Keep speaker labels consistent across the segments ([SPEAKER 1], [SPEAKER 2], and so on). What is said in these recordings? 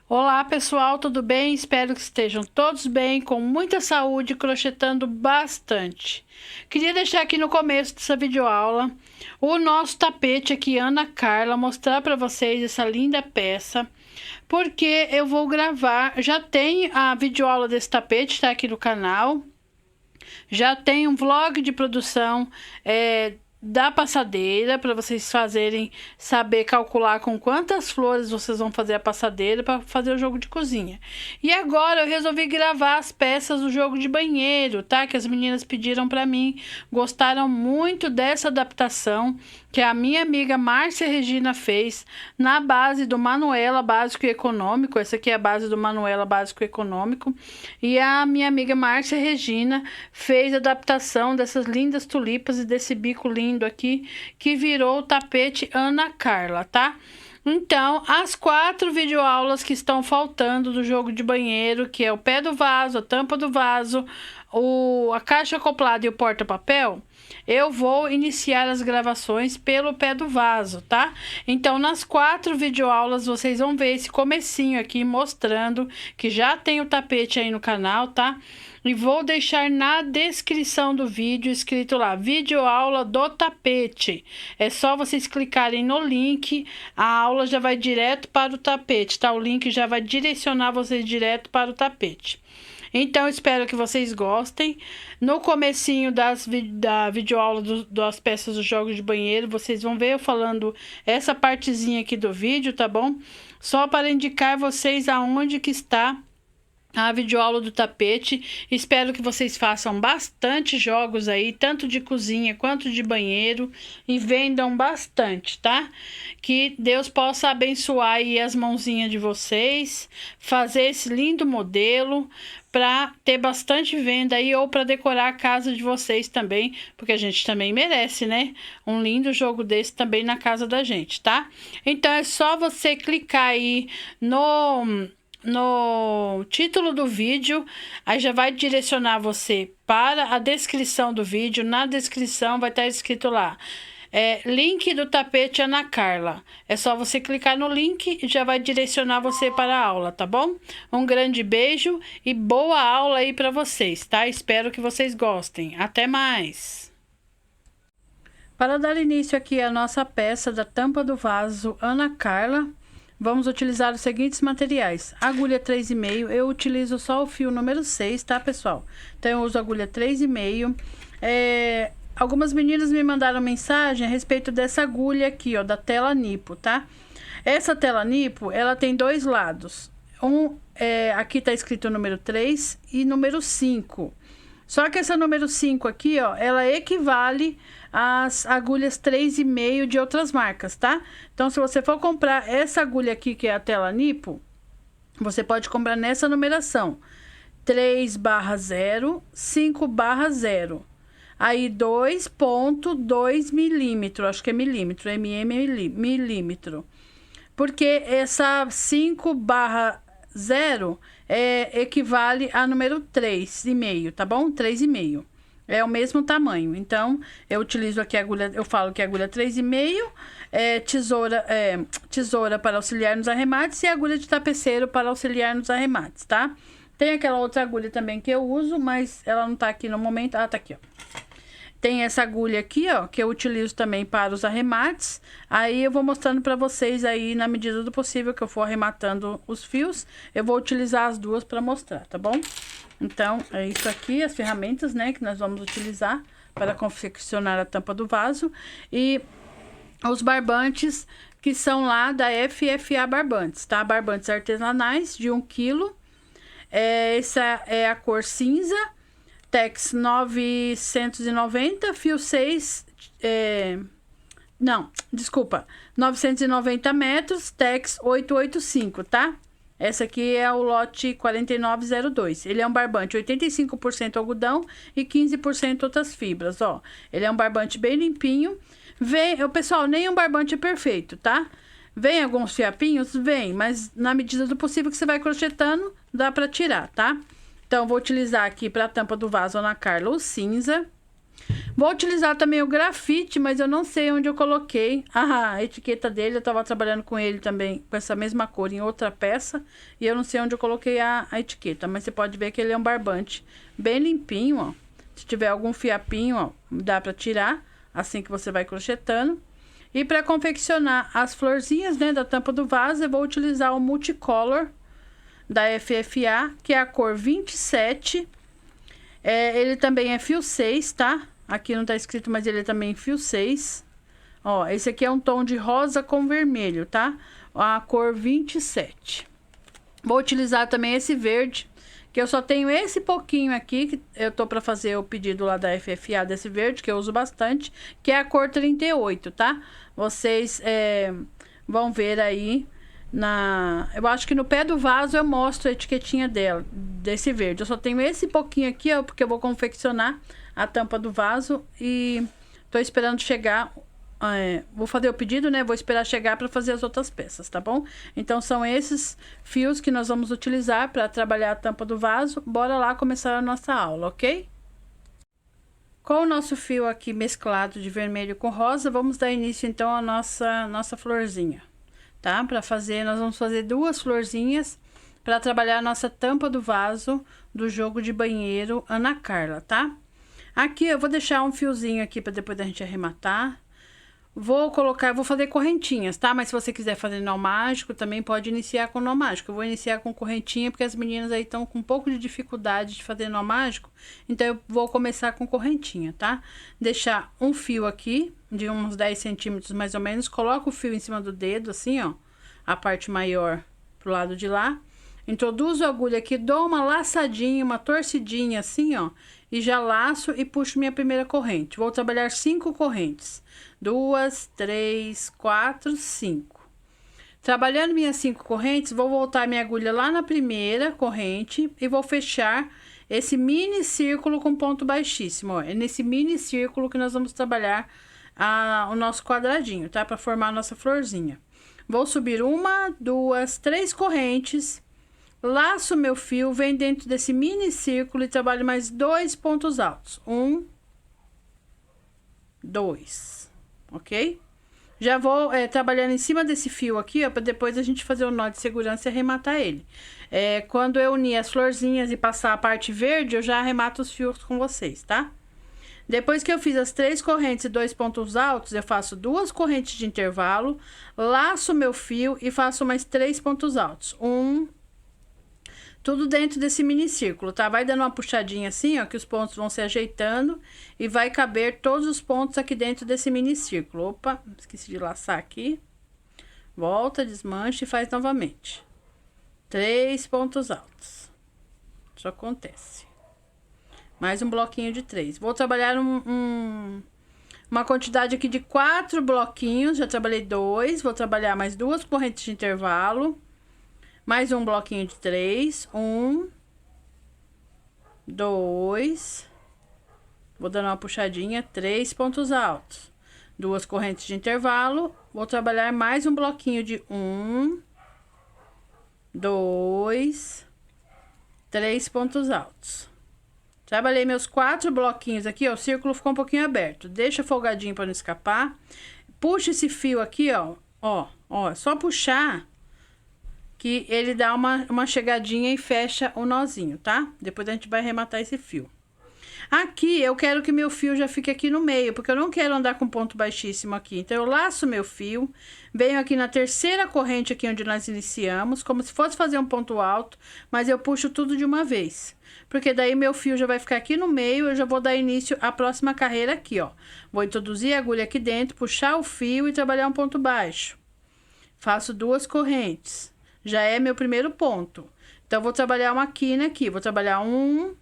[SPEAKER 1] Olá pessoal, tudo bem? Espero que estejam todos bem, com muita saúde, crochetando bastante. Queria deixar aqui no começo dessa videoaula o nosso tapete aqui, Ana Carla, mostrar para vocês essa linda peça, porque eu vou gravar, já tem a videoaula desse tapete, tá aqui no canal, já tem um vlog de produção, da passadeira, para vocês saber calcular com quantas flores vocês vão fazer a passadeira para fazer o jogo de cozinha. E agora eu resolvi gravar as peças do jogo de banheiro, tá? Que as meninas pediram para mim, gostaram muito dessa adaptação que a minha amiga Márcia Regina fez na base do Manuela Básico e Econômico. Essa aqui é a base do Manuela Básico e Econômico. E a minha amiga Márcia Regina fez a adaptação dessas lindas tulipas e desse bico lindo aqui, que virou o tapete Ana Carla, tá? Então, as 4 videoaulas que estão faltando do jogo de banheiro, que é o pé do vaso, a tampa do vaso, a caixa acoplada e o porta-papel, eu vou iniciar as gravações pelo pé do vaso, tá? Então, nas 4 videoaulas, vocês vão ver esse comecinho aqui mostrando que já tem o tapete aí no canal, tá? E vou deixar na descrição do vídeo escrito lá, videoaula do tapete. É só vocês clicarem no link, a aula já vai direto para o tapete, tá? O link já vai direcionar vocês direto para o tapete. Então, espero que vocês gostem. No comecinho da videoaula das peças dos jogos de banheiro, vocês vão ver eu falando essa partezinha aqui do vídeo, tá bom? Só para indicar vocês aonde que está a videoaula do tapete. Espero que vocês façam bastante jogos aí, tanto de cozinha quanto de banheiro, e vendam bastante, tá? Que Deus possa abençoar aí as mãozinhas de vocês, fazer esse lindo modelo para ter bastante venda aí, ou para decorar a casa de vocês também, porque a gente também merece, né? Um lindo jogo desse também na casa da gente, tá? Então é só você clicar aí no título do vídeo, aí já vai direcionar você para a descrição do vídeo. Na descrição vai estar escrito lá, link do tapete Ana Carla. É só você clicar no link e já vai direcionar você para a aula, tá bom? Um grande beijo e boa aula aí para vocês, tá? Espero que vocês gostem. Até mais! Para dar início aqui à nossa peça da tampa do vaso Ana Carla, vamos utilizar os seguintes materiais. Agulha 3,5, eu utilizo só o fio número 6, tá, pessoal? Então, eu uso agulha 3,5. Algumas meninas me mandaram mensagem a respeito dessa agulha aqui, ó, da tela nipo, tá? Essa tela nipo, ela tem 2 lados. Aqui tá escrito número 3 e número 5. Só que essa número 5 aqui, ó, ela equivale às agulhas 3,5 de outras marcas, tá? Então, se você for comprar essa agulha aqui, que é a tela nipo, você pode comprar nessa numeração: 3/0, 5/0. Aí, 2,2 milímetro, acho que é milímetro, milímetro. Porque essa 5/0 equivale a número 3,5, tá bom? 3,5. É o mesmo tamanho. Então, eu utilizo aqui a agulha, eu falo que é agulha 3,5, tesoura para auxiliar nos arremates e agulha de tapeceiro para auxiliar nos arremates, tá? Tem aquela outra agulha também que eu uso, mas ela não tá aqui no momento. Ah, tá aqui, ó. Tem essa agulha aqui, ó, que eu utilizo também para os arremates. Aí eu vou mostrando para vocês aí, na medida do possível que eu for arrematando os fios, eu vou utilizar as duas para mostrar, tá bom? Então, é isso aqui, as ferramentas, né, que nós vamos utilizar para confeccionar a tampa do vaso. E os barbantes, que são lá da FFA Barbantes, tá? Barbantes artesanais de 1 kg. Essa é a cor cinza. Tex 990, fio 6, 990 metros, Tex 885, tá? Essa aqui é o lote 4902. Ele é um barbante 85% algodão e 15% outras fibras, ó. Ele é um barbante bem limpinho. Pessoal, nem um barbante é perfeito, tá? Vem alguns fiapinhos? Vem, mas na medida do possível que você vai crochetando, dá pra tirar, tá? Então, vou utilizar aqui para a tampa do vaso Ana Carla o cinza. Vou utilizar também o grafite, mas eu não sei onde eu coloquei a etiqueta dele. Eu tava trabalhando com ele também, com essa mesma cor, em outra peça. E eu não sei onde eu coloquei a etiqueta. Mas você pode ver que ele é um barbante bem limpinho, ó. Se tiver algum fiapinho, ó, dá pra tirar, assim que você vai crochetando. E para confeccionar as florzinhas, né, da tampa do vaso, eu vou utilizar o Multicolor da FFA, que é a cor 27. Ele também é fio 6, tá? Aqui não tá escrito, mas ele é também fio 6. Ó, esse aqui é um tom de rosa com vermelho, tá? A cor 27. Vou utilizar também esse verde, que eu só tenho esse pouquinho aqui, que eu tô pra fazer o pedido lá da FFA desse verde, que eu uso bastante, que é a cor 38, tá? Vocês vão ver aí eu acho que no pé do vaso eu mostro a etiquetinha desse verde. Eu só tenho esse pouquinho aqui, ó, porque eu vou confeccionar a tampa do vaso e tô esperando chegar. Vou fazer o pedido, né? Vou esperar chegar para fazer as outras peças, tá bom? Então são esses fios que nós vamos utilizar para trabalhar a tampa do vaso. Bora lá começar a nossa aula, ok? Com o nosso fio aqui mesclado de vermelho com rosa, vamos dar início então à nossa florzinha, tá? Nós vamos fazer 2 florzinhas para trabalhar a nossa tampa do vaso do jogo de banheiro Ana Carla, tá? Aqui eu vou deixar um fiozinho aqui para depois da gente arrematar. Vou fazer correntinhas, tá? Mas se você quiser fazer nó mágico, também pode iniciar com nó mágico. Eu vou iniciar com correntinha, porque as meninas aí estão com um pouco de dificuldade de fazer nó mágico. Então, eu vou começar com correntinha, tá? Deixar um fio aqui, de uns 10 centímetros mais ou menos. Coloco o fio em cima do dedo, assim, ó. A parte maior pro lado de lá. Introduzo a agulha aqui, dou uma laçadinha, uma torcidinha, assim, ó. E já laço e puxo minha primeira corrente. Vou trabalhar 5 correntes. 2, 3, 4, 5. Trabalhando minhas 5 correntes, vou voltar minha agulha lá na primeira corrente e vou fechar esse mini círculo com ponto baixíssimo, ó. É nesse mini círculo que nós vamos trabalhar o nosso quadradinho, tá? Para formar a nossa florzinha. Vou subir 1, 2, 3 correntes, laço meu fio, vem dentro desse mini círculo e trabalho mais 2 pontos altos. 1, 2. Ok? Já vou trabalhando em cima desse fio aqui, ó, para depois a gente fazer o nó de segurança e arrematar ele. Quando eu unir as florzinhas e passar a parte verde, eu já arremato os fios com vocês, tá? Depois que eu fiz as 3 correntes e 2 pontos altos, eu faço 2 correntes de intervalo, laço meu fio e faço mais 3 pontos altos. 1, tudo dentro desse mini círculo, tá? Vai dando uma puxadinha assim, ó, que os pontos vão se ajeitando e vai caber todos os pontos aqui dentro desse mini círculo. Opa, esqueci de laçar aqui. Volta, desmancha e faz novamente. 3 pontos altos. Isso acontece. Mais um bloquinho de 3. Vou trabalhar uma quantidade aqui de 4 bloquinhos. Já trabalhei 2. Vou trabalhar mais 2 correntes de intervalo. Mais um bloquinho de 3. 1, 2. Vou dando uma puxadinha. 3 pontos altos. 2 correntes de intervalo. Vou trabalhar mais um bloquinho de 1, 2, 3 pontos altos. Trabalhei meus 4 bloquinhos aqui, ó. O círculo ficou um pouquinho aberto. Deixa folgadinho para não escapar. Puxa esse fio aqui, ó. Ó, é só puxar que ele dá uma chegadinha e fecha o nozinho, tá? Depois a gente vai arrematar esse fio. Aqui, eu quero que meu fio já fique aqui no meio, porque eu não quero andar com ponto baixíssimo aqui. Então, eu laço meu fio, venho aqui na terceira corrente aqui onde nós iniciamos, como se fosse fazer um ponto alto, mas eu puxo tudo de uma vez. Porque daí meu fio já vai ficar aqui no meio, eu já vou dar início à próxima carreira aqui, ó. Vou introduzir a agulha aqui dentro, puxar o fio e trabalhar um ponto baixo. Faço 2 correntes. Já é meu primeiro ponto. Então, vou trabalhar uma quina aqui. Vou trabalhar 1,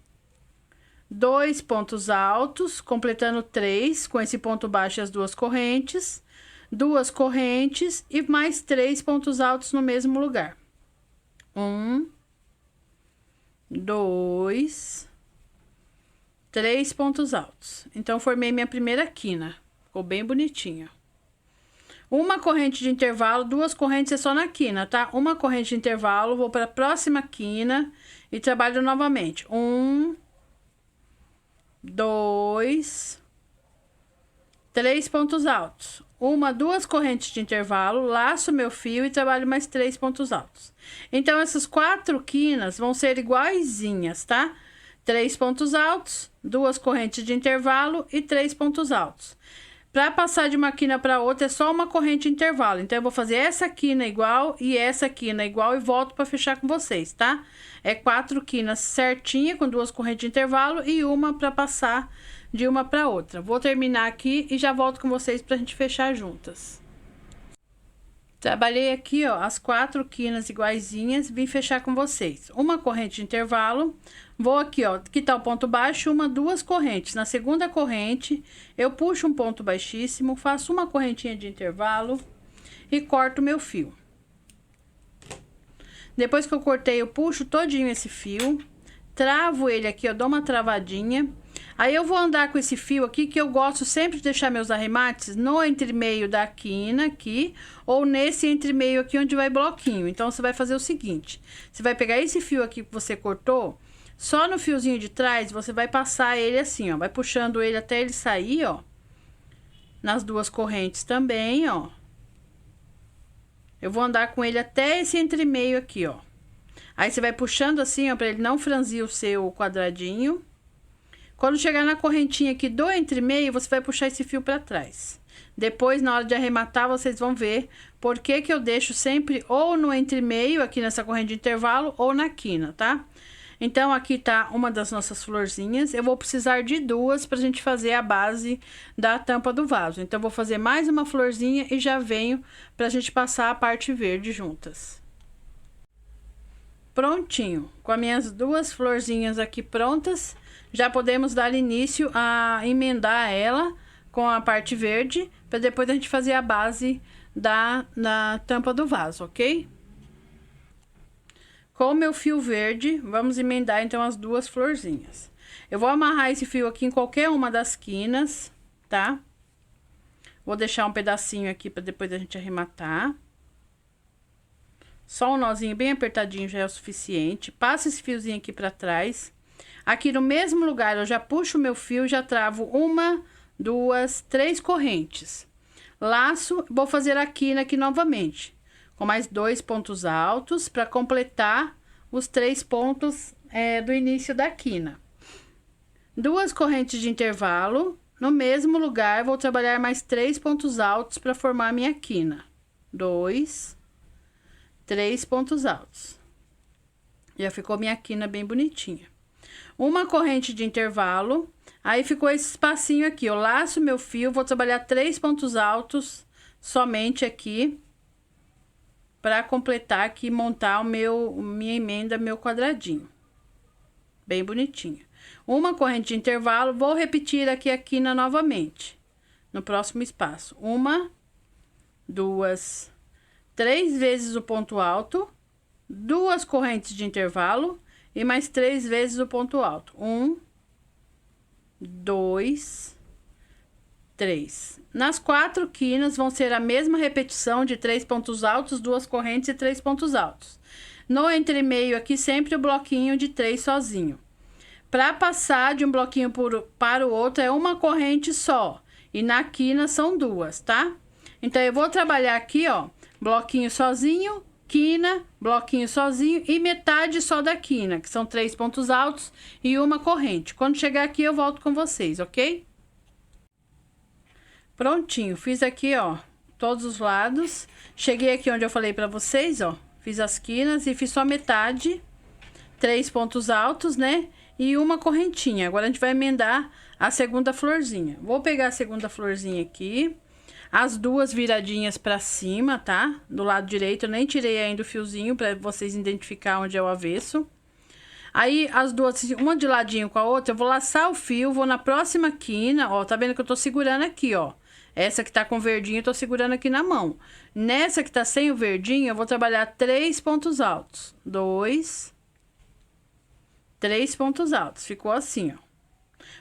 [SPEAKER 1] 2 pontos altos, completando 3, com esse ponto baixo e as 2 correntes. 2 correntes e mais 3 pontos altos no mesmo lugar. 1, 2, 3 pontos altos. Então, formei minha primeira quina. Ficou bem bonitinha. Uma corrente de intervalo, 2 correntes é só na quina, tá? Uma corrente de intervalo, vou para a próxima quina e trabalho novamente. 1, 2, 3 pontos altos. Uma, duas correntes de intervalo, laço meu fio e trabalho mais 3 pontos altos. Então, essas 4 quinas vão ser iguaizinhas, tá? 3 pontos altos, duas correntes de intervalo e 3 pontos altos. Para passar de uma quina para outra é só uma corrente de intervalo. Então, eu vou fazer essa quina igual e essa quina igual e volto para fechar com vocês, tá? É 4 quinas certinha com duas correntes de intervalo e uma para passar de uma para outra. Vou terminar aqui e já volto com vocês pra gente fechar juntas. Trabalhei aqui, ó, as 4 quinas iguaizinhas, vim fechar com vocês. Uma corrente de intervalo, vou aqui, ó, aqui tá o ponto baixo, uma, duas correntes. Na segunda corrente, eu puxo um ponto baixíssimo, faço uma correntinha de intervalo e corto meu fio. Depois que eu cortei, eu puxo todinho esse fio, travo ele aqui, ó, dou uma travadinha. Aí, eu vou andar com esse fio aqui, que eu gosto sempre de deixar meus arremates no entremeio da quina aqui, ou nesse entremeio aqui onde vai bloquinho. Então, você vai fazer o seguinte, você vai pegar esse fio aqui que você cortou, só no fiozinho de trás, você vai passar ele assim, ó, vai puxando ele até ele sair, ó, nas duas correntes também, ó. Eu vou andar com ele até esse entremeio aqui, ó. Aí, você vai puxando assim, ó, pra ele não franzir o seu quadradinho. Quando chegar na correntinha aqui do entremeio, você vai puxar esse fio para trás. Depois, na hora de arrematar, vocês vão ver por que que eu deixo sempre ou no entremeio, aqui nessa corrente de intervalo, ou na quina, tá? Então, aqui tá uma das nossas florzinhas. Eu vou precisar de duas pra gente fazer a base da tampa do vaso. Então, eu vou fazer mais uma florzinha e já venho pra gente passar a parte verde juntas. Prontinho. Com as minhas duas florzinhas aqui prontas, já podemos dar início a emendar ela com a parte verde, para depois a gente fazer a base da tampa do vaso, ok? Com o meu fio verde, vamos emendar então as duas florzinhas. Eu vou amarrar esse fio aqui em qualquer uma das quinas, tá? Vou deixar um pedacinho aqui para depois a gente arrematar. Só um nozinho bem apertadinho já é o suficiente. Passo esse fiozinho aqui para trás. Aqui no mesmo lugar, eu já puxo o meu fio, já travo uma, duas, 3 correntes. Laço, vou fazer a quina aqui novamente, com mais 2 pontos altos, para completar os 3 pontos do início da quina. 2 correntes de intervalo, no mesmo lugar, vou trabalhar mais 3 pontos altos para formar a minha quina. 2, 3 pontos altos. Já ficou minha quina bem bonitinha. Uma corrente de intervalo, aí ficou esse espacinho aqui, eu laço meu fio, vou trabalhar 3 pontos altos somente aqui, para completar aqui, montar minha emenda, meu quadradinho, bem bonitinha. Uma corrente de intervalo, vou repetir aqui a quina novamente, no próximo espaço. 1, 2, 3 vezes o ponto alto, 2 correntes de intervalo, e mais 3 vezes o ponto alto. 1, 2, 3. Nas 4 quinas vão ser a mesma repetição de 3 pontos altos, 2 correntes e 3 pontos altos. No entremeio aqui, sempre o bloquinho de 3 sozinho. Para passar de um bloquinho para o outro, é uma corrente só. E na quina são 2, tá? Então, eu vou trabalhar aqui, ó, bloquinho sozinho, quina, bloquinho sozinho e metade só da quina, que são 3 pontos altos e uma corrente. Quando chegar aqui, eu volto com vocês, ok? Prontinho, fiz aqui, ó, todos os lados. Cheguei aqui onde eu falei pra vocês, ó, fiz as quinas e fiz só metade, 3 pontos altos, né? E uma correntinha. Agora, a gente vai emendar a segunda florzinha. Vou pegar a segunda florzinha aqui. As duas viradinhas pra cima, tá? Do lado direito, eu nem tirei ainda o fiozinho pra vocês identificar onde é o avesso. Aí, as duas, uma de ladinho com a outra, eu vou laçar o fio, vou na próxima quina, ó, tá vendo que eu tô segurando aqui, ó. Essa que tá com verdinho, eu tô segurando aqui na mão. Nessa que tá sem o verdinho, eu vou trabalhar 3 pontos altos. 2, 3 pontos altos, ficou assim, ó.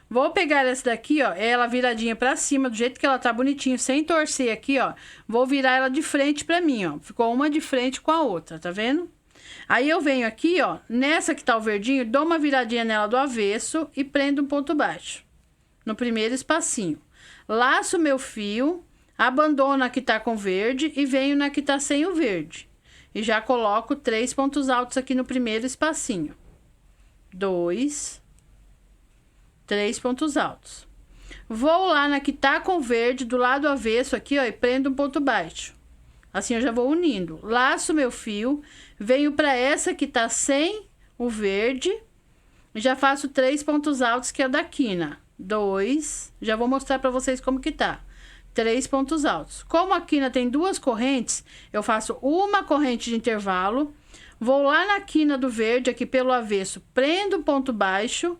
[SPEAKER 1] Vou pegar essa daqui, ó, ela viradinha pra cima, do jeito que ela tá bonitinho, sem torcer aqui, ó. Vou virar ela de frente pra mim, ó. Ficou uma de frente com a outra, tá vendo? Aí, eu venho aqui, ó, nessa que tá o verdinho, dou uma viradinha nela do avesso e prendo um ponto baixo. No primeiro espacinho. Laço meu fio, abandono a que tá com verde e venho na que tá sem o verde. E já coloco 3 pontos altos aqui no primeiro espacinho. 2, 3 pontos altos. Vou lá na que tá com verde, do lado avesso aqui, ó, e prendo um ponto baixo. Assim eu já vou unindo. Laço meu fio, venho para essa que tá sem o verde, já faço 3 pontos altos, que é da quina. 2, já vou mostrar para vocês como que tá. 3 pontos altos. Como a quina tem 2 correntes, eu faço uma corrente de intervalo, vou lá na quina do verde, aqui pelo avesso, prendo um ponto baixo,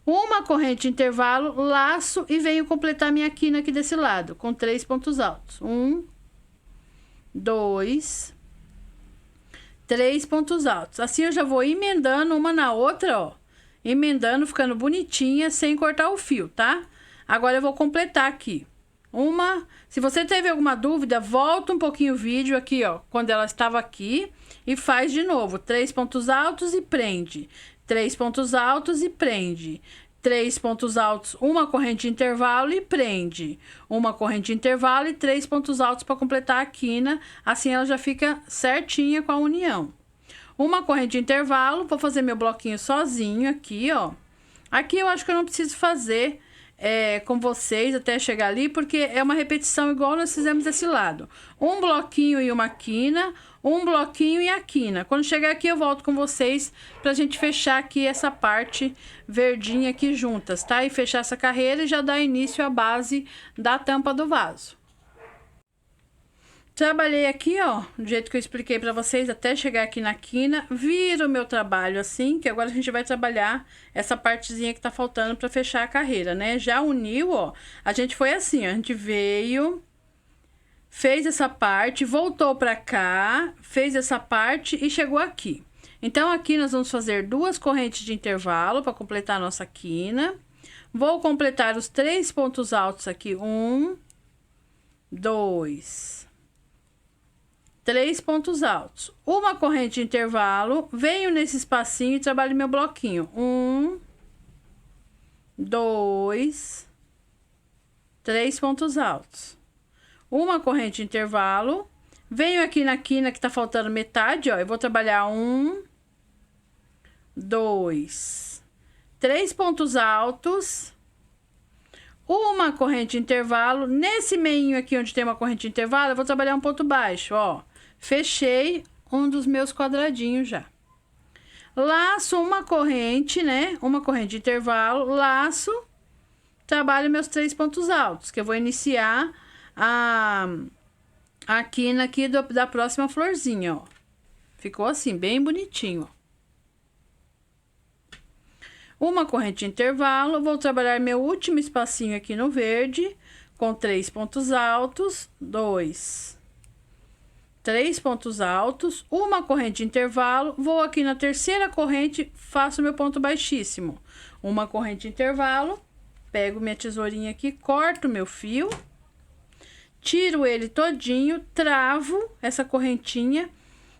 [SPEAKER 1] uma corrente de intervalo, laço e venho completar minha quina aqui desse lado, com 3 pontos altos. 1, 2, 3 pontos altos. Assim eu já vou emendando uma na outra, ó. Emendando, ficando bonitinha, sem cortar o fio, tá? Agora eu vou completar aqui. Se você teve alguma dúvida, volta um pouquinho o vídeo aqui, ó, quando ela estava aqui, e faz de novo. 3 pontos altos e prende. 3 pontos altos e prende. 3 pontos altos, uma corrente de intervalo e prende. Uma corrente de intervalo e 3 pontos altos para completar a quina. Assim ela já fica certinha com a união. Uma corrente de intervalo, vou fazer meu bloquinho sozinho aqui, ó. Aqui eu acho que eu não preciso fazer com vocês até chegar ali, porque é uma repetição igual nós fizemos desse lado. Um bloquinho e uma quina, um bloquinho e a quina. Quando chegar aqui eu volto com vocês pra gente fechar aqui essa parte verdinha aqui juntas, tá? E fechar essa carreira e já dar início à base da tampa do vaso. Trabalhei aqui, ó, do jeito que eu expliquei pra vocês, até chegar aqui na quina. Viro o meu trabalho assim, que agora a gente vai trabalhar essa partezinha que tá faltando pra fechar a carreira, né? Já uniu, ó, a gente foi assim, ó, a gente veio, fez essa parte, voltou pra cá, fez essa parte e chegou aqui. Então, aqui nós vamos fazer 2 correntes de intervalo pra completar a nossa quina. Vou completar os 3 pontos altos aqui, 1, 2... 3 pontos altos, uma corrente de intervalo, venho nesse espacinho e trabalho meu bloquinho. 1, 2, 3 pontos altos. Uma corrente de intervalo, venho aqui na quina que tá faltando metade, ó, eu vou trabalhar 1, 2, 3 pontos altos, uma corrente de intervalo. Nesse meinho aqui onde tem uma corrente de intervalo, eu vou trabalhar um ponto baixo, ó. Fechei um dos meus quadradinhos já. Laço uma corrente, né? Uma corrente de intervalo, laço, trabalho meus 3 pontos altos, que eu vou iniciar a quina aqui da próxima florzinha, ó. Ficou assim, bem bonitinho, ó. Uma corrente de intervalo, vou trabalhar meu último espacinho aqui no verde, com 3 pontos altos, 2, 3 pontos altos, uma corrente de intervalo, vou aqui na terceira corrente, faço meu ponto baixíssimo. Uma corrente de intervalo, pego minha tesourinha aqui, corto meu fio, tiro ele todinho, travo essa correntinha,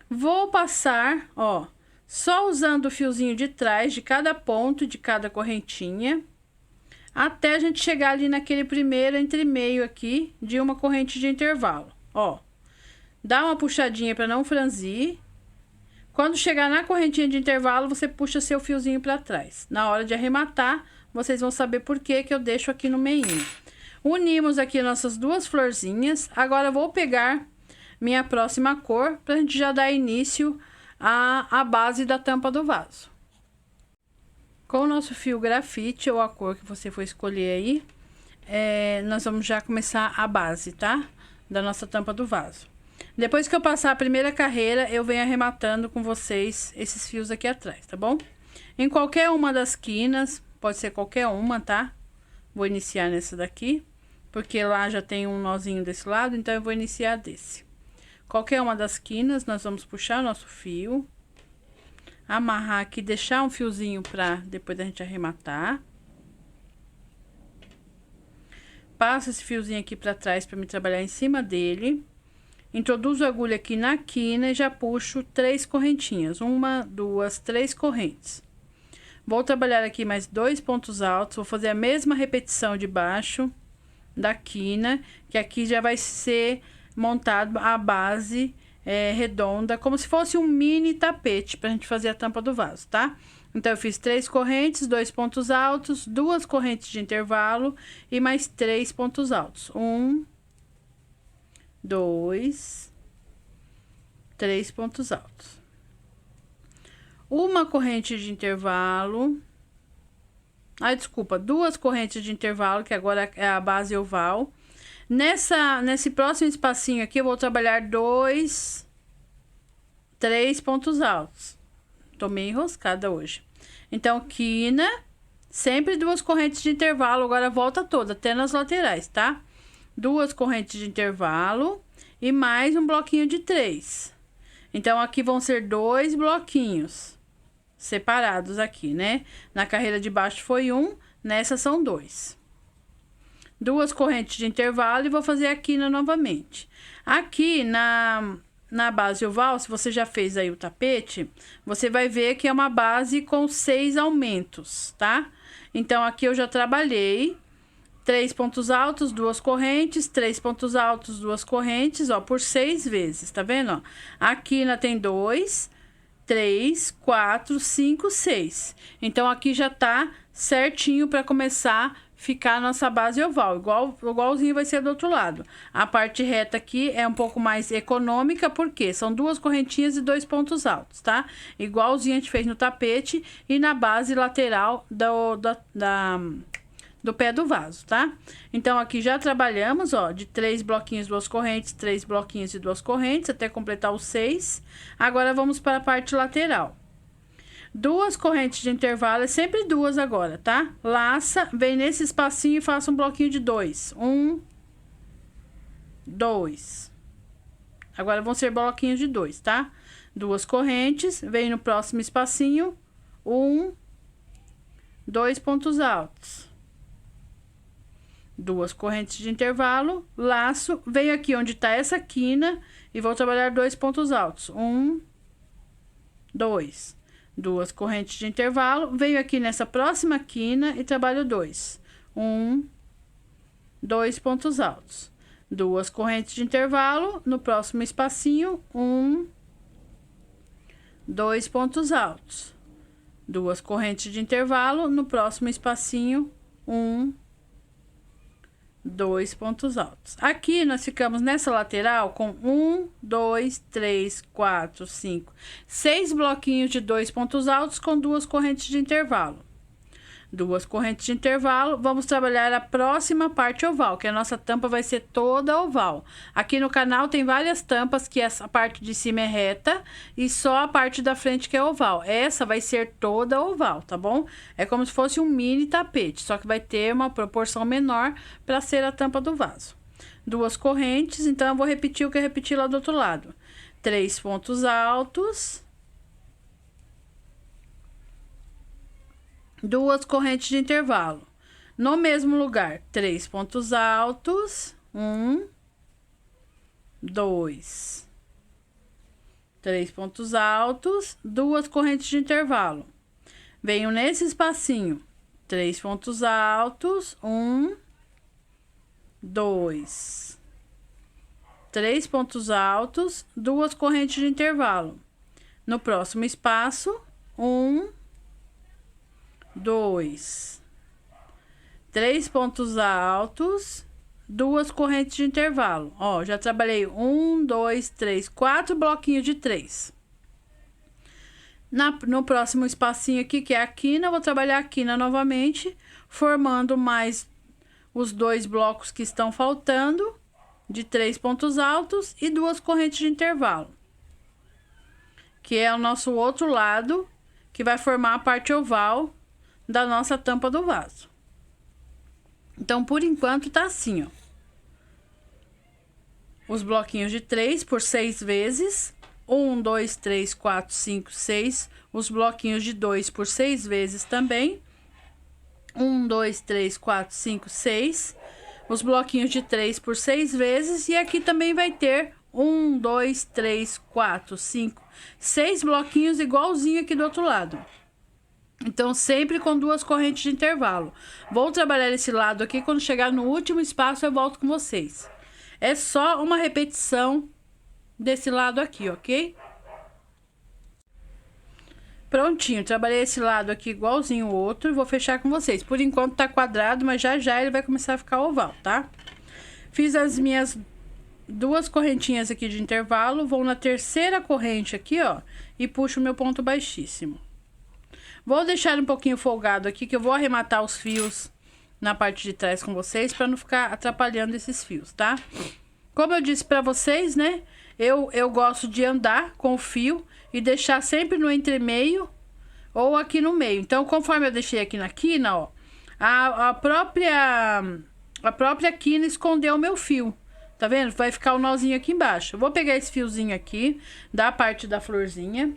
[SPEAKER 1] vou passar, ó, só usando o fiozinho de trás de cada ponto de cada correntinha, até a gente chegar ali naquele primeiro entre meio aqui de uma corrente de intervalo, ó. Dá uma puxadinha para não franzir. Quando chegar na correntinha de intervalo, você puxa seu fiozinho para trás. Na hora de arrematar, vocês vão saber por que eu deixo aqui no meinho. Unimos aqui nossas 2 florzinhas. Agora eu vou pegar minha próxima cor pra gente já dar início à base da tampa do vaso. Com o nosso fio grafite ou a cor que você for escolher aí, nós vamos já começar a base, tá? Da nossa tampa do vaso. Depois que eu passar a primeira carreira, eu venho arrematando com vocês esses fios aqui atrás, tá bom? Em qualquer uma das quinas, pode ser qualquer uma, tá? Vou iniciar nessa daqui, porque lá já tem um nozinho desse lado, então eu vou iniciar desse. Qualquer uma das quinas, nós vamos puxar nosso fio, amarrar aqui, deixar um fiozinho pra depois da gente arrematar. Passo esse fiozinho aqui pra trás pra me trabalhar em cima dele. Introduzo a agulha aqui na quina e já puxo 3 correntinhas. 1, 2, 3 correntes. Vou trabalhar aqui mais 2 pontos altos. Vou fazer a mesma repetição de baixo. da quina, que aqui já vai ser montado a base redonda, como se fosse um mini tapete pra gente fazer a tampa do vaso, tá? Então, eu fiz 3 correntes, 2 pontos altos, 2 correntes de intervalo e mais 3 pontos altos. 1, 2, 3 pontos altos. Uma corrente de intervalo. Desculpa, 2 correntes de intervalo, que agora é a base oval. Nesse próximo espacinho aqui, eu vou trabalhar 3 pontos altos. Tô meio enroscada hoje. Então, quina, sempre 2 correntes de intervalo, agora volta toda, até nas laterais, tá? 2 correntes de intervalo e mais um bloquinho de 3. Então, aqui vão ser 2 bloquinhos separados aqui, né? Na carreira de baixo foi 1, nessa são 2. 2 correntes de intervalo e vou fazer a quina novamente. Aqui na base oval, se você já fez aí o tapete, você vai ver que é uma base com 6 aumentos, tá? Então, aqui eu já trabalhei 3 pontos altos, 2 correntes, 3 pontos altos, 2 correntes, ó, por 6 vezes, tá vendo, ó? A quina tem 2, 3, 4, 5, 6. Então, aqui já tá certinho para começar a ficar a nossa base oval, igualzinho vai ser do outro lado. A parte reta aqui é um pouco mais econômica, porque são 2 correntinhas e 2 pontos altos, tá? Igualzinho a gente fez no tapete e na base lateral do pé do vaso, tá? Então, aqui já trabalhamos, ó, de 3 bloquinhos, 2 correntes, 3 bloquinhos e 2 correntes, até completar os 6. Agora, vamos para a parte lateral. 2 correntes de intervalo, é sempre 2 agora, tá? Laça, vem nesse espacinho e faça um bloquinho de 2. 1, 2. Agora, vão ser bloquinhos de 2, tá? 2 correntes, vem no próximo espacinho. 1, 2 pontos altos. 2 correntes de intervalo, laço, venho aqui onde tá essa quina e vou trabalhar 2 pontos altos. 1, 2. 2 correntes de intervalo, venho aqui nessa próxima quina e trabalho 2. 1, 2 pontos altos. 2 correntes de intervalo, no próximo espacinho, 1, 2 pontos altos. 2 correntes de intervalo, no próximo espacinho, 1, 2 pontos altos. Aqui nós ficamos nessa lateral com 1, 2, 3, 4, 5, 6 bloquinhos de 2 pontos altos com 2 correntes de intervalo. 2 correntes de intervalo, vamos trabalhar a próxima parte oval, que a nossa tampa vai ser toda oval. Aqui no canal tem várias tampas que essa parte de cima é reta e só a parte da frente que é oval. Essa vai ser toda oval, tá bom? É como se fosse um mini tapete, só que vai ter uma proporção menor para ser a tampa do vaso. 2 correntes, então eu vou repetir o que eu repeti lá do outro lado. 3 pontos altos. 2 correntes de intervalo. No mesmo lugar, 3 pontos altos. 1, 2. 3 pontos altos, 2 correntes de intervalo. Venho nesse espacinho. 3 pontos altos. 1, 2. 3 pontos altos, 2 correntes de intervalo. No próximo espaço, 1, 2, 3 pontos altos, 2 correntes de intervalo. Ó, já trabalhei 1, 2, 3, 4 bloquinhos de 3. No próximo espacinho aqui, que é a quina, eu vou trabalhar a quina novamente, formando mais os 2 blocos que estão faltando, de 3 pontos altos e 2 correntes de intervalo. Que é o nosso outro lado, que vai formar a parte oval da nossa tampa do vaso. Então, por enquanto, tá assim, ó. Os bloquinhos de 3 por 6 vezes. 1, 2, 3, 4, 5, 6. Os bloquinhos de 2 por 6 vezes também. 1, 2, 3, 4, 5, 6. Os bloquinhos de 3 por 6 vezes. E aqui também vai ter 1, 2, 3, 4, 5, 6 bloquinhos igualzinho aqui do outro lado. Então, sempre com 2 correntes de intervalo. Vou trabalhar esse lado aqui, quando chegar no último espaço eu volto com vocês. É só uma repetição desse lado aqui, ok? Prontinho, trabalhei esse lado aqui igualzinho o outro e vou fechar com vocês. Por enquanto tá quadrado, mas já já ele vai começar a ficar oval, tá? Fiz as minhas 2 correntinhas aqui de intervalo, vou na terceira corrente aqui, ó, e puxo o meu ponto baixíssimo. Vou deixar um pouquinho folgado aqui, que eu vou arrematar os fios na parte de trás com vocês, para não ficar atrapalhando esses fios, tá? Como eu disse pra vocês, né, eu gosto de andar com o fio e deixar sempre no entremeio ou aqui no meio. Então, conforme eu deixei aqui na quina, ó, a própria quina escondeu o meu fio. Tá vendo? Vai ficar o nozinho aqui embaixo. Eu vou pegar esse fiozinho aqui, da parte da florzinha.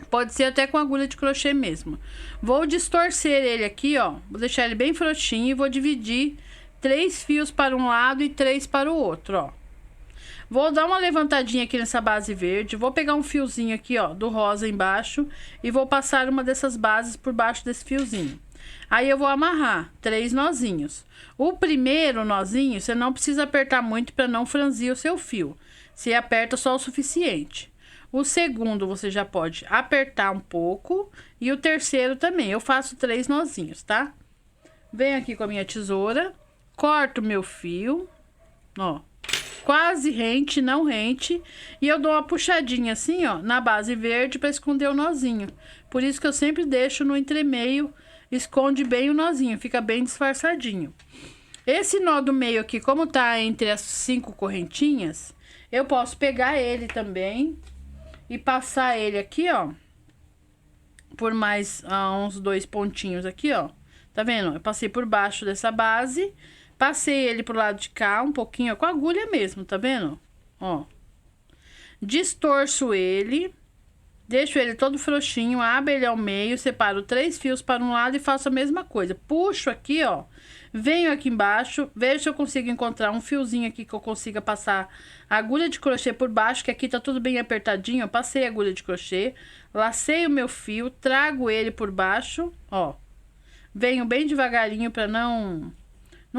[SPEAKER 1] Pode ser até com agulha de crochê mesmo. Vou distorcer ele aqui, ó. Vou deixar ele bem frouxinho e vou dividir 3 fios para um lado e 3 para o outro, ó. Vou dar uma levantadinha aqui nessa base verde. Vou pegar um fiozinho aqui, ó, do rosa embaixo. E vou passar uma dessas bases por baixo desse fiozinho. Aí eu vou amarrar 3 nozinhos. O primeiro nozinho, você não precisa apertar muito para não franzir o seu fio. Você aperta só o suficiente. O segundo você já pode apertar um pouco. E o terceiro também. Eu faço 3 nozinhos, tá? Venho aqui com a minha tesoura. Corto meu fio. Ó. Quase rente, não rente. E eu dou uma puxadinha assim, ó, na base verde para esconder o nozinho. Por isso que eu sempre deixo no entremeio. Esconde bem o nozinho, fica bem disfarçadinho. Esse nó do meio aqui, como tá entre as 5 correntinhas, eu posso pegar ele também e passar ele aqui, ó, por mais uns 2 pontinhos aqui, ó. Tá vendo? Eu passei por baixo dessa base, passei ele pro lado de cá um pouquinho, ó, com agulha mesmo, tá vendo? Ó. Distorço ele. Deixo ele todo frouxinho, abro ele ao meio, separo 3 fios para um lado e faço a mesma coisa. Puxo aqui, ó, venho aqui embaixo, vejo se eu consigo encontrar um fiozinho aqui que eu consiga passar a agulha de crochê por baixo, que aqui tá tudo bem apertadinho, ó, passei a agulha de crochê, lacei o meu fio, trago ele por baixo, ó. Venho bem devagarinho para não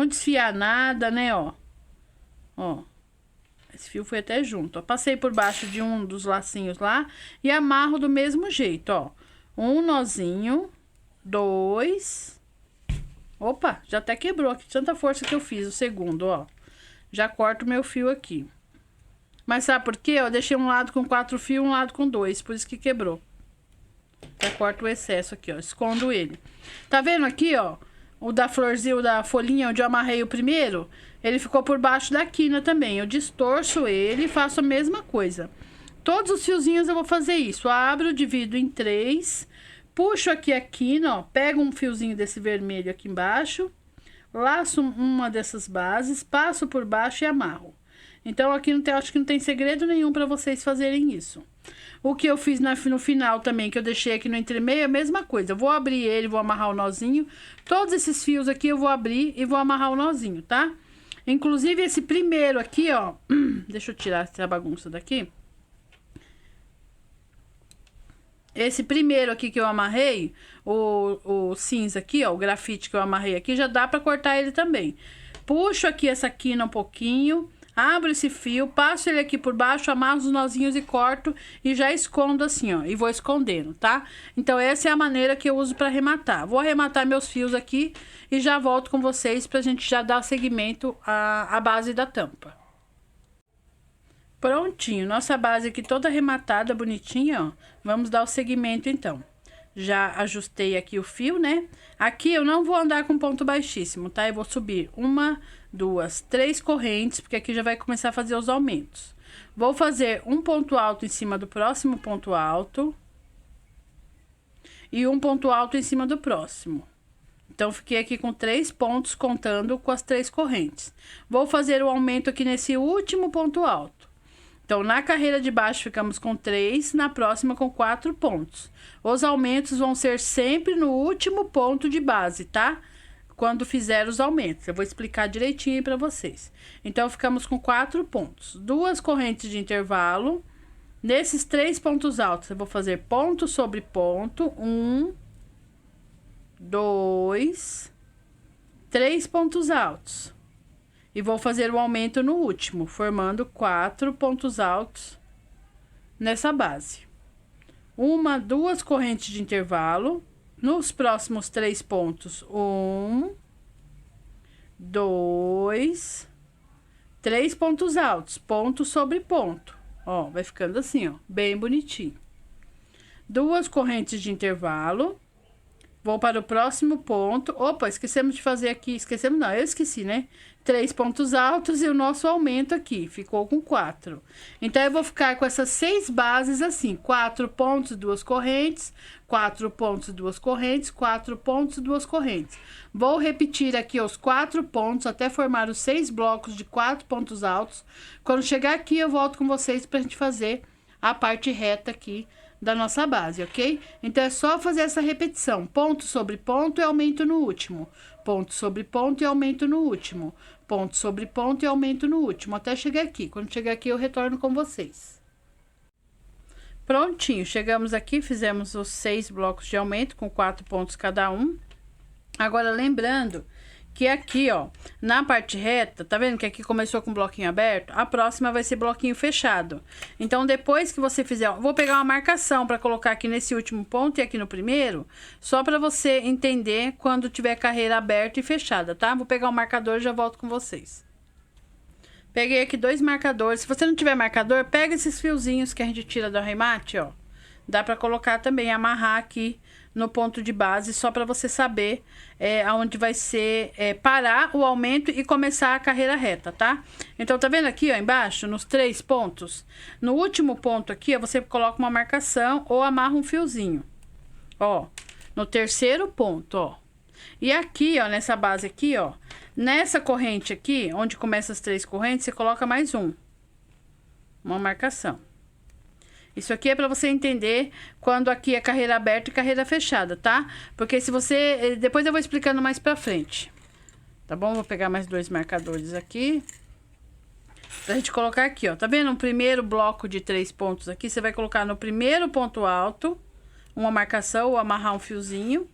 [SPEAKER 1] desfiar nada, né, ó. Ó. Esse fio foi até junto, ó. Passei por baixo de um dos lacinhos lá e amarro do mesmo jeito, ó. Um nozinho, 2. Opa, já até quebrou aqui, tanta força que eu fiz o segundo, ó. Já corto o meu fio aqui. Mas sabe por quê? Eu deixei um lado com 4 fios, um lado com 2, por isso que quebrou. Já corto o excesso aqui, ó, escondo ele. Tá vendo aqui, ó? O da florzinha, o da folhinha onde eu amarrei o primeiro, ele ficou por baixo da quina também. Eu distorço ele e faço a mesma coisa. Todos os fiozinhos eu vou fazer isso. Abro, divido em 3, puxo aqui a quina, ó, pego um fiozinho desse vermelho aqui embaixo, laço uma dessas bases, passo por baixo e amarro. Então aqui não tem, acho que não tem segredo nenhum para vocês fazerem isso. O que eu fiz no final também, que eu deixei aqui no entremeio, é a mesma coisa. Eu vou abrir ele, vou amarrar o nozinho. Todos esses fios aqui eu vou abrir e vou amarrar o nozinho, tá? Inclusive esse primeiro aqui, ó. Deixa eu tirar essa bagunça daqui. Esse primeiro aqui que eu amarrei, o cinza aqui, ó, o grafite que eu amarrei aqui, já dá pra cortar ele também. Puxo aqui essa quina um pouquinho. Abro esse fio, passo ele aqui por baixo, amarro os nozinhos e corto e já escondo assim, ó, e vou escondendo, tá? Então essa é a maneira que eu uso para arrematar. Vou arrematar meus fios aqui e já volto com vocês pra gente já dar seguimento à base da tampa. Prontinho, nossa base aqui toda arrematada, bonitinha, ó. Vamos dar o seguimento então. Já ajustei aqui o fio, né? Aqui eu não vou andar com ponto baixíssimo, tá? Eu vou subir 1, 2, 3 correntes, porque aqui já vai começar a fazer os aumentos. Vou fazer um ponto alto em cima do próximo ponto alto. E um ponto alto em cima do próximo. Então, fiquei aqui com 3 pontos, contando com as 3 correntes. Vou fazer o aumento aqui nesse último ponto alto. Então, na carreira de baixo ficamos com 3, na próxima com 4 pontos. Os aumentos vão ser sempre no último ponto de base, tá? Quando fizer os aumentos. Eu vou explicar direitinho aí pra vocês. Então, ficamos com 4 pontos. 2 correntes de intervalo. Nesses 3 pontos altos, eu vou fazer ponto sobre ponto. 1, 2, 3 pontos altos. E vou fazer o aumento no último, formando 4 pontos altos nessa base. 1, 2 correntes de intervalo. Nos próximos 3 pontos, 1, 2, 3 pontos altos, ponto sobre ponto. Ó, vai ficando assim, ó, bem bonitinho. 2 correntes de intervalo. Vou para o próximo ponto. Opa, esquecemos de fazer aqui. Esquecemos não, eu esqueci, né? 3 pontos altos e o nosso aumento aqui. Ficou com 4. Então, eu vou ficar com essas 6 bases assim. 4 pontos, 2 correntes. 4 pontos, 2 correntes. 4 pontos, 2 correntes. Vou repetir aqui os 4 pontos até formar os 6 blocos de 4 pontos altos. Quando chegar aqui, eu volto com vocês pra gente fazer a parte reta aqui da nossa base, ok? Então, é só fazer essa repetição. Ponto sobre ponto e aumento no último. Ponto sobre ponto e aumento no último. Ponto sobre ponto e aumento no último. Até chegar aqui. Quando chegar aqui, eu retorno com vocês. Prontinho. Chegamos aqui, fizemos os 6 blocos de aumento com 4 pontos cada um. Agora, lembrando que aqui, ó, na parte reta, tá vendo que aqui começou com bloquinho aberto? A próxima vai ser bloquinho fechado. Então, depois que você fizer, vou pegar uma marcação para colocar aqui nesse último ponto e aqui no primeiro, só para você entender quando tiver carreira aberta e fechada, tá? Vou pegar um marcador e já volto com vocês. Peguei aqui 2 marcadores. Se você não tiver marcador, pega esses fiozinhos que a gente tira do arremate, ó. Dá para colocar também, amarrar aqui no ponto de base, só para você saber aonde vai ser parar o aumento e começar a carreira reta, tá? Então, tá vendo aqui, ó, embaixo, nos 3 pontos? No último ponto aqui, ó, você coloca uma marcação ou amarra um fiozinho. Ó, no terceiro ponto, ó. E aqui, ó, nessa base aqui, ó, nessa corrente aqui, onde começa as 3 correntes, você coloca mais uma marcação. Isso aqui é para você entender quando aqui é carreira aberta e carreira fechada, tá? Porque se você... Depois eu vou explicando mais pra frente. Tá bom? Vou pegar mais 2 marcadores aqui. Pra gente colocar aqui, ó. Tá vendo? O primeiro bloco de 3 pontos aqui, você vai colocar no primeiro ponto alto uma marcação ou amarrar um fiozinho.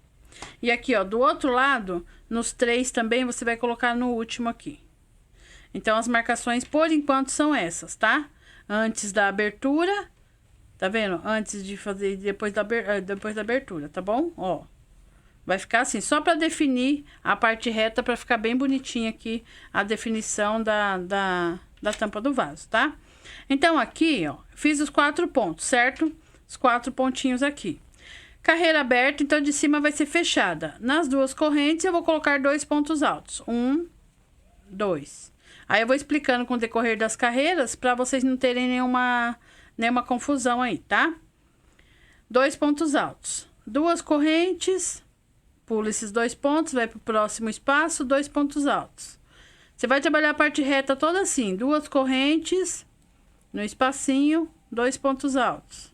[SPEAKER 1] E aqui, ó, do outro lado, nos 3 também, você vai colocar no último aqui. Então, as marcações, por enquanto, são essas, tá? Antes da abertura... Tá vendo? Antes de fazer, depois da abertura, tá bom? Ó, vai ficar assim, só pra definir a parte reta, pra ficar bem bonitinha aqui a definição da tampa do vaso, tá? Então, aqui, ó, fiz os 4 pontos, certo? Os 4 pontinhos aqui. Carreira aberta, então, de cima vai ser fechada. Nas 2 correntes, eu vou colocar 2 pontos altos. 1, 2. Aí, eu vou explicando com o decorrer das carreiras, pra vocês não terem nenhuma confusão aí, tá? 2 pontos altos. 2 correntes, pula esses 2 pontos, vai pro próximo espaço, 2 pontos altos. Você vai trabalhar a parte reta toda assim, 2 correntes, no espacinho, 2 pontos altos.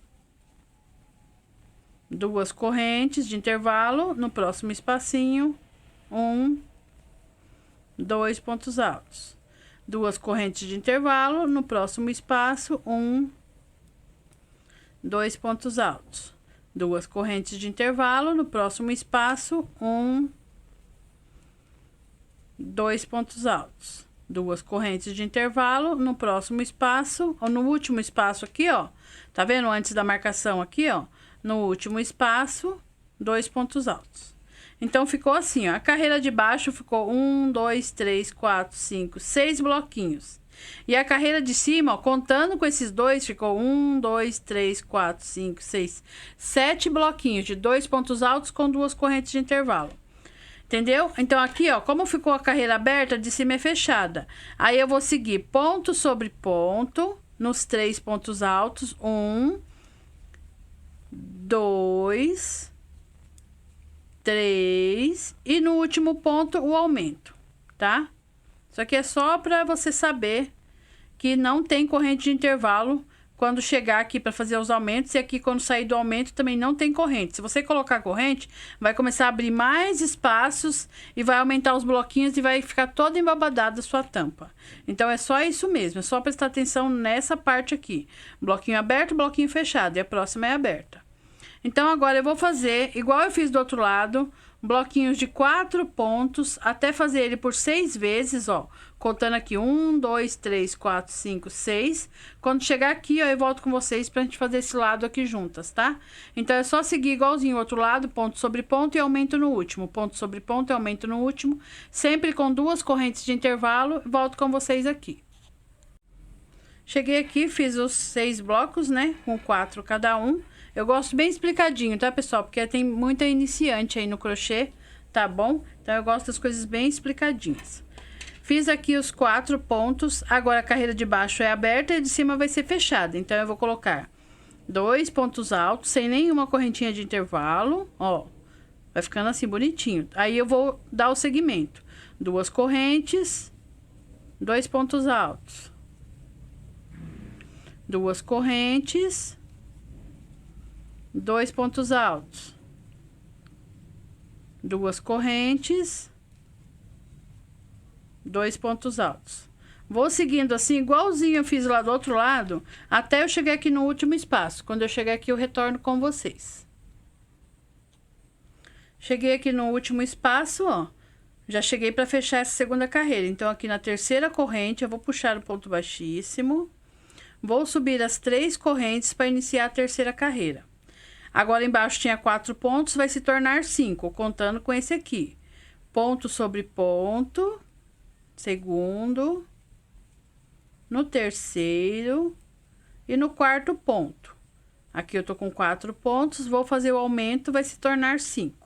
[SPEAKER 1] 2 correntes de intervalo, no próximo espacinho, 2 pontos altos. 2 correntes de intervalo, no próximo espaço, 2 pontos altos. 2 correntes de intervalo, no próximo espaço, 2 pontos altos. 2 correntes de intervalo, no próximo espaço, ou no último espaço aqui, ó. Tá vendo? Antes da marcação aqui, ó. No último espaço, 2 pontos altos. Então, ficou assim, ó. A carreira de baixo ficou 1, 2, 3, 4, 5, 6 bloquinhos. E a carreira de cima, ó, contando com esses 2, ficou 1, 2, 3, 4, 5, 6, 7 bloquinhos de 2 pontos altos com 2 correntes de intervalo. Entendeu? Então, aqui, ó, como ficou a carreira aberta, de cima é fechada. Aí, eu vou seguir ponto sobre ponto, nos 3 pontos altos. 1, 2, 3. E no último ponto, o aumento, tá? Isso aqui é só para você saber que não tem corrente de intervalo quando chegar aqui para fazer os aumentos. E aqui, quando sair do aumento, também não tem corrente. Se você colocar corrente, vai começar a abrir mais espaços e vai aumentar os bloquinhos e vai ficar toda embabadada a sua tampa. Então, é só isso mesmo. É só prestar atenção nessa parte aqui. Bloquinho aberto, bloquinho fechado. E a próxima é aberta. Então, agora eu vou fazer, igual eu fiz do outro lado, bloquinhos de 4 pontos até fazer ele por 6 vezes, ó. Contando aqui 1, 2, 3, 4, 5, 6. Quando chegar aqui, ó, eu volto com vocês pra gente fazer esse lado aqui juntas, tá? Então, é só seguir igualzinho o outro lado, ponto sobre ponto e aumento no último. Ponto sobre ponto e aumento no último. Sempre com 2 correntes de intervalo, volto com vocês aqui. Cheguei aqui, fiz os 6 blocos, né? Com 4 cada um. Eu gosto bem explicadinho, tá, pessoal? Porque tem muita iniciante aí no crochê, tá bom? Então, eu gosto das coisas bem explicadinhas. Fiz aqui os 4 pontos. Agora, a carreira de baixo é aberta e a de cima vai ser fechada. Então, eu vou colocar 2 pontos altos, sem nenhuma correntinha de intervalo, ó. Vai ficando assim, bonitinho. Aí, eu vou dar o segmento. 2 correntes, 2 pontos altos. 2 correntes, 2 pontos altos, 2 correntes, 2 pontos altos. Vou seguindo assim, igualzinho eu fiz lá do outro lado, até eu chegar aqui no último espaço. Quando eu chegar aqui, eu retorno com vocês. Cheguei aqui no último espaço, ó. Já cheguei para fechar essa segunda carreira. Então, aqui na terceira corrente, eu vou puxar o ponto baixíssimo. Vou subir as 3 correntes para iniciar a terceira carreira. Agora, embaixo tinha 4 pontos, vai se tornar 5, contando com esse aqui. Ponto sobre ponto, segundo, no terceiro e no quarto ponto. Aqui eu tô com 4 pontos, vou fazer o aumento, vai se tornar 5.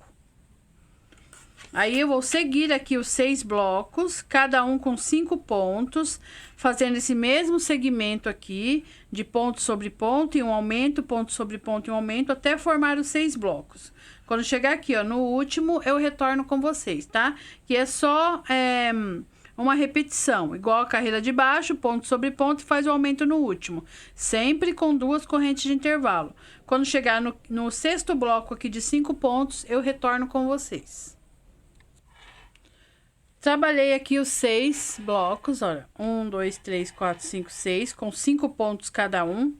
[SPEAKER 1] Aí, eu vou seguir aqui os 6 blocos, cada um com 5 pontos, fazendo esse mesmo segmento aqui, de ponto sobre ponto e um aumento, ponto sobre ponto e um aumento, até formar os 6 blocos. Quando chegar aqui, ó, no último, eu retorno com vocês, tá? Que é só uma repetição, igual a carreira de baixo, ponto sobre ponto, e faz o aumento no último. Sempre com 2 correntes de intervalo. Quando chegar no 6º bloco aqui de 5 pontos, eu retorno com vocês. Trabalhei aqui os 6 blocos, olha, 1, 2, 3, 4, 5, 6, com 5 pontos cada um.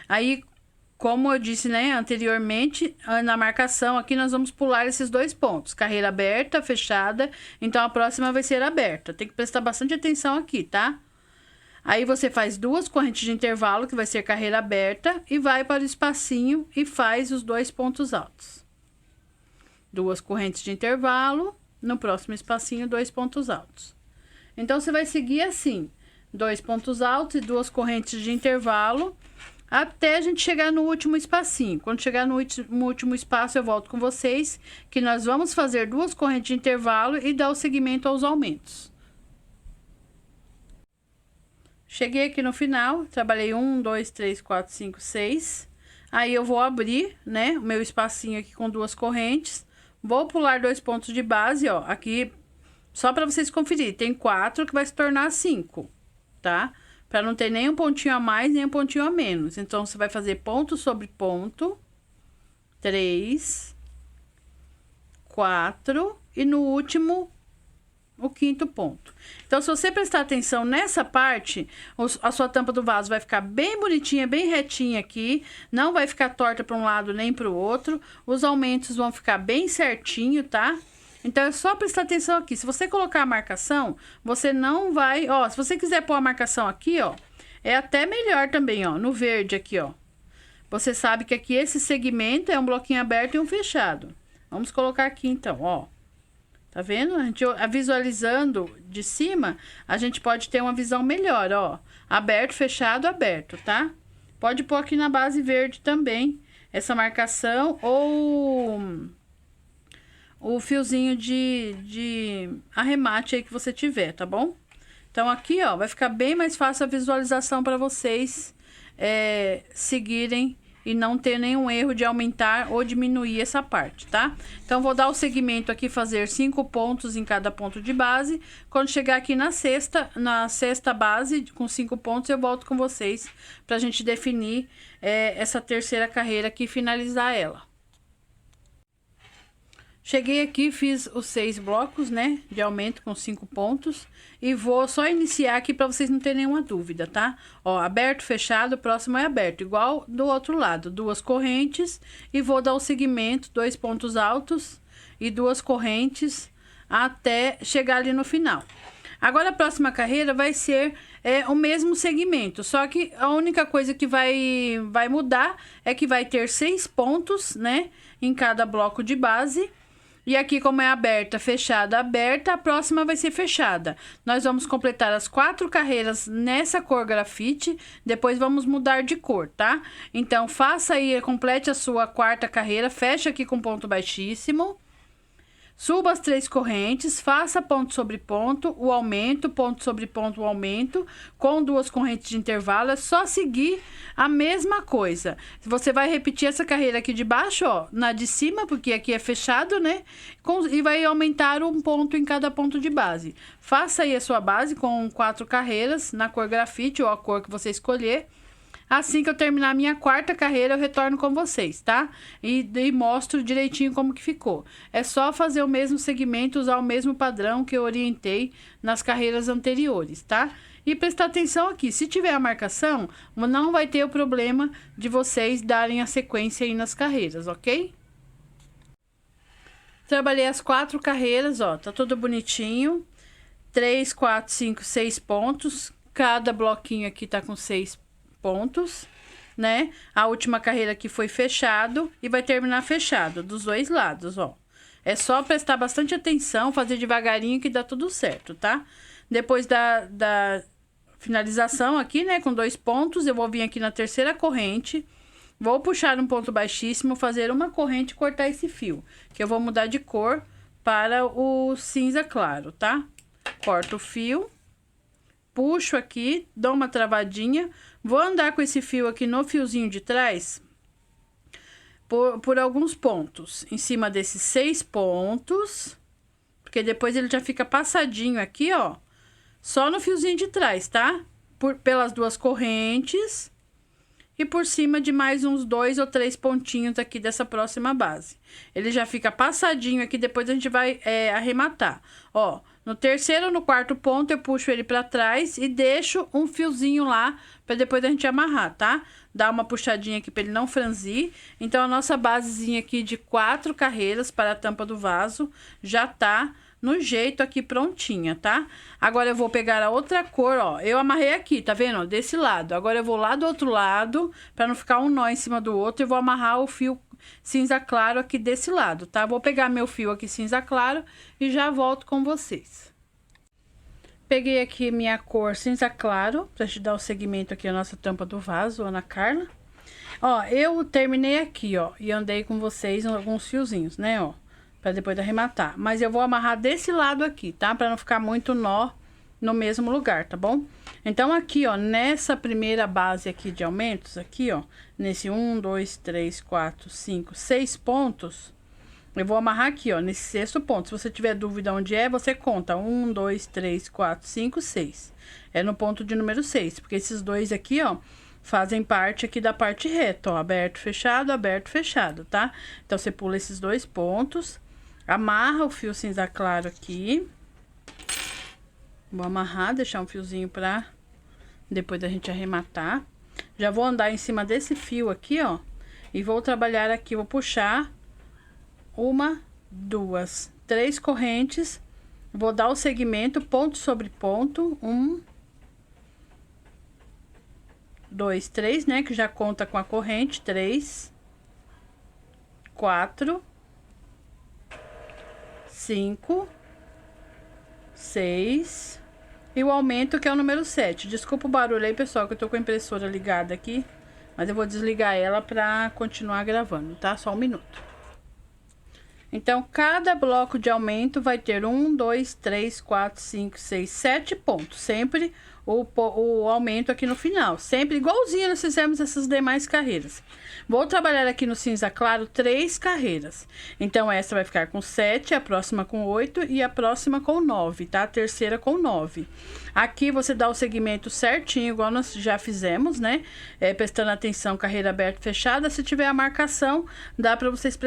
[SPEAKER 1] Aí, como eu disse, né, anteriormente, na marcação aqui nós vamos pular esses 2 pontos. Carreira aberta, fechada, então a próxima vai ser aberta. Tem que prestar bastante atenção aqui, tá? Aí, você faz 2 correntes de intervalo, que vai ser carreira aberta, e vai para o espacinho e faz os 2 pontos altos. 2 correntes de intervalo. No próximo espacinho, 2 pontos altos. Então, você vai seguir assim, 2 pontos altos e 2 correntes de intervalo, até a gente chegar no último espacinho. Quando chegar no último espaço, eu volto com vocês, que nós vamos fazer 2 correntes de intervalo e dar o segmento aos aumentos. Cheguei aqui no final, trabalhei 1, 2, 3, 4, 5, 6. Aí, eu vou abrir, né, o meu espacinho aqui com 2 correntes. Vou pular 2 pontos de base, ó, aqui, só para vocês conferirem, tem 4 que vai se tornar 5, tá? Para não ter nem um pontinho a mais, nem um pontinho a menos. Então, você vai fazer ponto sobre ponto, 3, 4, e no último, o 5º ponto. Então, se você prestar atenção nessa parte, a sua tampa do vaso vai ficar bem bonitinha, bem retinha aqui. Não vai ficar torta para um lado nem para o outro. Os aumentos vão ficar bem certinho, tá? Então, é só prestar atenção aqui. Se você colocar a marcação, você não vai... Ó, se você quiser pôr a marcação aqui, ó, é até melhor também, ó, no verde aqui, ó. Você sabe que aqui esse segmento é um bloquinho aberto e um fechado. Vamos colocar aqui, então, ó. Tá vendo? A gente visualizando de cima, a gente pode ter uma visão melhor, ó. Aberto, fechado, aberto, tá? Pode pôr aqui na base verde também, essa marcação ou o fiozinho de arremate aí que você tiver, tá bom? Então, aqui, ó, vai ficar bem mais fácil a visualização para vocês seguirem e não ter nenhum erro de aumentar ou diminuir essa parte, tá? Então, vou dar o segmento aqui, fazer 5 pontos em cada ponto de base. Quando chegar aqui na sexta base, com 5 pontos, eu volto com vocês pra gente definir essa terceira carreira aqui e finalizar ela. Cheguei aqui, fiz os 6 blocos, né, de aumento com 5 pontos. E vou só iniciar aqui para vocês não terem nenhuma dúvida, tá? Ó, aberto, fechado, o próximo é aberto. Igual do outro lado, 2 correntes. E vou dar o segmento, 2 pontos altos e 2 correntes até chegar ali no final. Agora, a próxima carreira vai ser o mesmo segmento, só que a única coisa que vai mudar é que vai ter 6 pontos, né, em cada bloco de base. E aqui, como é aberta, fechada, aberta, a próxima vai ser fechada. Nós vamos completar as 4 carreiras nessa cor grafite, depois vamos mudar de cor, tá? Então, faça aí, complete a sua 4ª carreira, fecha aqui com ponto baixíssimo. Suba as 3 correntes, faça ponto sobre ponto, o aumento, ponto sobre ponto, o aumento, com 2 correntes de intervalo, é só seguir a mesma coisa. Você vai repetir essa carreira aqui de baixo, ó, na de cima, porque aqui é fechado, né? E vai aumentar um ponto em cada ponto de base. Faça aí a sua base com 4 carreiras, na cor grafite ou a cor que você escolher. Assim que eu terminar a minha 4ª carreira, eu retorno com vocês, tá? E mostro direitinho como que ficou. É só fazer o mesmo segmento, usar o mesmo padrão que eu orientei nas carreiras anteriores, tá? E prestar atenção aqui, se tiver a marcação, não vai ter o problema de vocês darem a sequência aí nas carreiras, ok? Trabalhei as 4 carreiras, ó, tá tudo bonitinho. 3, 4, 5, 6 pontos. Cada bloquinho aqui tá com 6 pontos, né? A última carreira aqui foi fechado e vai terminar fechado dos 2 lados, ó. É só prestar bastante atenção, fazer devagarinho que dá tudo certo, tá? Depois da finalização aqui, né, com 2 pontos, eu vou vir aqui na 3ª corrente, vou puxar um ponto baixíssimo, fazer uma corrente e cortar esse fio, que eu vou mudar de cor para o cinza claro, tá? Corto o fio, puxo aqui, dou uma travadinha, vou andar com esse fio aqui no fiozinho de trás por alguns pontos, em cima desses 6 pontos, porque depois ele já fica passadinho aqui, ó, só no fiozinho de trás, tá? Pelas 2 correntes e por cima de mais uns 2 ou 3 pontinhos aqui dessa próxima base. Ele já fica passadinho aqui, depois a gente vai arrematar, ó. No 3º ou no 4º ponto, eu puxo ele pra trás e deixo um fiozinho lá pra depois a gente amarrar, tá? Dá uma puxadinha aqui pra ele não franzir. Então, a nossa basezinha aqui de 4 carreiras para a tampa do vaso já tá no jeito aqui prontinha, tá? Agora, eu vou pegar a outra cor, ó. Eu amarrei aqui, tá vendo? Desse lado. Agora, eu vou lá do outro lado, pra não ficar um nó em cima do outro, e vou amarrar o fio cinza claro aqui desse lado, tá? Vou pegar meu fio aqui cinza claro e já volto com vocês. Peguei aqui minha cor cinza claro, pra te dar o segmento aqui a nossa tampa do vaso, Ana Carla. Ó, eu terminei aqui, ó, e andei com vocês alguns fiozinhos, né, ó, pra depois arrematar. Mas eu vou amarrar desse lado aqui, tá? Pra não ficar muito nó no mesmo lugar, tá bom? Então, aqui, ó, nessa primeira base aqui de aumentos, aqui, ó, nesse 1, 2, 3, 4, 5, 6 pontos, eu vou amarrar aqui, ó, nesse 6º ponto. Se você tiver dúvida onde é, você conta 1, 2, 3, 4, 5, 6. É no ponto de número 6, porque esses 2 aqui, ó, fazem parte aqui da parte reta, ó, aberto, fechado, tá? Então, você pula esses 2 pontos, amarra o fio cinza claro aqui. Vou amarrar, deixar um fiozinho pra depois da gente arrematar. Já vou andar em cima desse fio aqui, ó, e vou trabalhar aqui, vou puxar 1, 2, 3 correntes, vou dar o segmento ponto sobre ponto, 1, 2, 3, né, que já conta com a corrente, 3, 4, 5, 6... E o aumento, que é o número 7. Desculpa o barulho aí, pessoal, que eu tô com a impressora ligada aqui. Mas eu vou desligar ela pra continuar gravando, tá? Só um minuto. Então, cada bloco de aumento vai ter 1, 2, 3, 4, 5, 6, 7 pontos. Sempre o aumento aqui no final. Sempre igualzinho nós fizemos essas demais carreiras. Vou trabalhar aqui no cinza claro 3 carreiras. Então, essa vai ficar com 7, a próxima com 8 e a próxima com 9, tá? A terceira com 9. Aqui você dá o segmento certinho, igual nós já fizemos, né? Prestando atenção, carreira aberta e fechada. Se tiver a marcação, dá pra vocês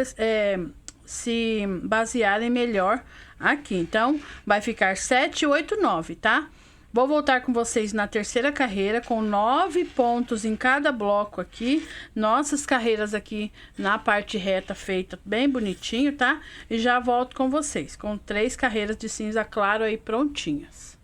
[SPEAKER 1] se basearem melhor aqui. Então, vai ficar 7, 8, 9, tá? Vou voltar com vocês na terceira carreira, com 9 pontos em cada bloco aqui. Nossas carreiras aqui na parte reta feita bem bonitinho, tá? E já volto com vocês, com 3 carreiras de cinza claro aí prontinhas.